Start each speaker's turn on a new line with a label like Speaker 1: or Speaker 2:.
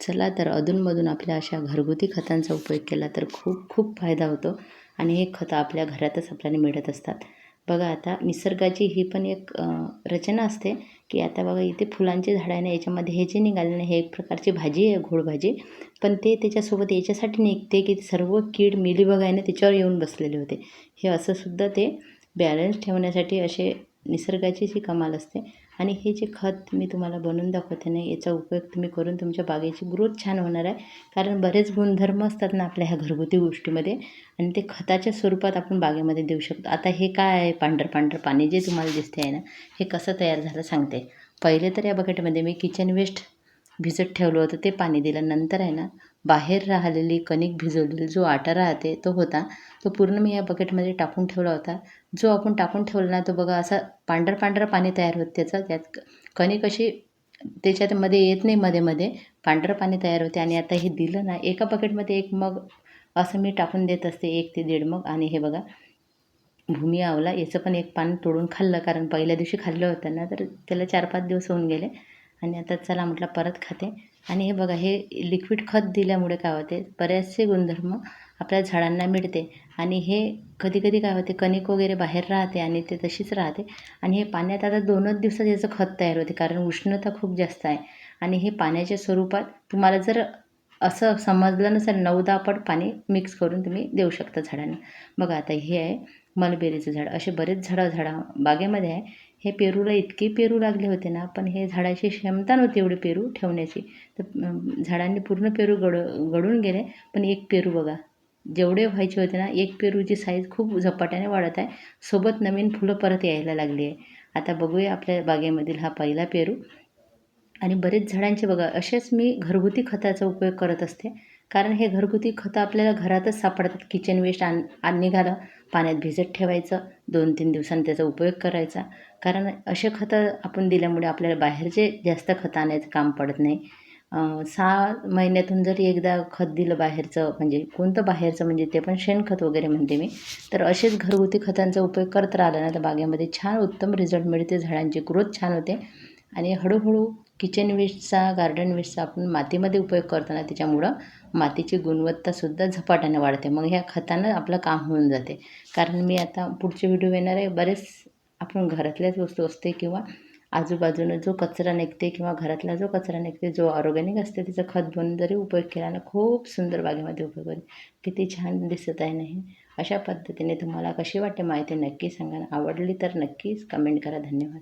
Speaker 1: चला तर अधूनमधून आपल्या अशा घरगुती खतांचा उपयोग केला तर खूप खूप फायदा होतो आणि हे खतं आपल्या घरातच आपल्याला मिळत असतात. बघा आता निसर्गाची ही पण एक रचना असते, की आता बघा इथे फुलांची झाडं आहे ना, याच्यामध्ये हे जे निघाले ना, हे एक प्रकारची भाजी आहे, घोडभाजी. पण ते त्याच्यासोबत याच्यासाठी निघते, की सर्व कीड मिलीबग आहे ना, त्याच्यावर येऊन बसलेले होते. हे असं सुद्धा ते बॅलन्स ठेवण्यासाठी असे निसर्गाचीच ही कमाल असते. आणि हे जे खत मी तुम्हाला बनवून दाखवते ना, याचा उपयोग तुम्ही करून तुमच्या बागेची ग्रोथ छान होणार आहे. कारण बरेच गुणधर्म असतात ना आपल्या ह्या घरगुती गोष्टीमध्ये आणि ते खताच्या स्वरूपात आपण बागेमध्ये देऊ शकतो. आता हे काय आहे, पांढरं पांढरं पाणी जे तुम्हाला दिसते आहे ना, हे कसं तयार झालं सांगते. पहिले तर या बकेटमध्ये मी किचन वेस्ट भिजत ठेवलं होतं, ते पाणी दिलं. नंतर आहे ना, बाहेर राहिलेली कणिक भिजवलेली जो आटा राहते तो होता, तो पूर्ण मी या बकेटमध्ये टाकून ठेवला होता. जो आपण टाकून ठेवला ना, तो बघा असा पांढरं पांढरं पाणी तयार होतं त्याचं. त्यात कणिक अशी त्याच्यामध्ये येत नाही, मध्ये मध्ये पांढरं पाणी तयार होते. आणि आता हे दिलं ना, एका बकेटमध्ये 1 मग असं मी टाकून देत असते, 1 ते 1.5 मग. आणि हे बघा भूमी आवला याचं पण एक पान तोडून खाल्लं, कारण पहिल्या दिवशी खाल्लं होतं ना, तर त्याला 4-5 दिवस होऊन गेले. आणि आता चला म्हटलं परत खाते. आणि हे बघा, हे लिक्विड खत दिल्यामुळे काय होते, बरेचसे गुणधर्म आपल्या झाडांना मिळते. आणि हे कधी-कधी काय होते, कणिक वगैरे बाहेर राहते आणि ते तशीच राहते. आणि हे पाण्यात आता 2च दिवसात याचं खत तयार होते, कारण उष्णता खूप जास्त आहे. आणि हे पाण्याच्या स्वरूपात तुम्हाला जर असं समजलं नसेल, 9-10 पट पाणी मिक्स करून तुम्ही देऊ शकता झाडांना. बघा आता हे आहे मलबेरीचं झाड. असे बरेच झाडं बागेमध्ये आहे. हे पेरूला इतके पेरू लागले होते ना, पण हे झाडाची क्षमता नव्हती एवढे पेरू ठेवण्याची. तर झाडांनी पूर्ण पेरू गळून गेले. पण एक पेरू बघा, जेवढे व्हायचे होते ना, एक पेरूची साईज खूप झपाट्याने वाढत आहे. सोबत नवीन फुलं परत यायला लागली आहे. आता बघूया आपल्या बागेमधील हा पहिला पेरू. आणि बरेच झाडांचे बघा असेच मी घरगुती खताचा उपयोग करत असते. कारण हे घरगुती खतं आपल्याला घरातच सापडतात. किचन वेस्ट निघालं, पाण्यात भिजत ठेवायचं, 2-3 दिवसांनी त्याचा उपयोग करायचा. कारण असे खतं आपण दिल्यामुळे आपल्याला बाहेरचे जास्त खतं आणायचं काम पडत नाही. 6 महिन्यातून जर एकदा खत दिलं बाहेरचं, म्हणजे कोणतं बाहेरचं, म्हणजे ते पण शेणखत वगैरे म्हणते मी. तर असेच घरगुती खतांचा उपयोग करत राहिला ना, तर बागेमध्ये छान उत्तम रिझल्ट मिळते, झाडांची ग्रोथ छान होते. आणि हळूहळू किचन वेस्टचा, गार्डन वेस्टचा आपण मातीमध्ये उपयोग करताना त्याच्यामुळं मातीची गुणवत्तासुद्धा झपाट्याने वाढते. मग ह्या खतानं आपलं काम होऊन जाते. कारण मी आता पुढचे व्हिडिओ येणार आहे. बरेच आपण घरातल्याच वस्तू असते किंवा आजूबाजूनं जो कचरा निघते किंवा घरातला जो कचरा निघते, जो ऑर्गॅनिक असते, त्याचं खत बनवून जरी उपयोग केला ना, खूप सुंदर बागेमध्ये उपयोग होईल. किती छान दिसत आहे ना हे. अशा पद्धतीने तुम्हाला कशी वाटते माहिती नक्की सांगा. आवडली तर नक्कीच कमेंट करा. धन्यवाद.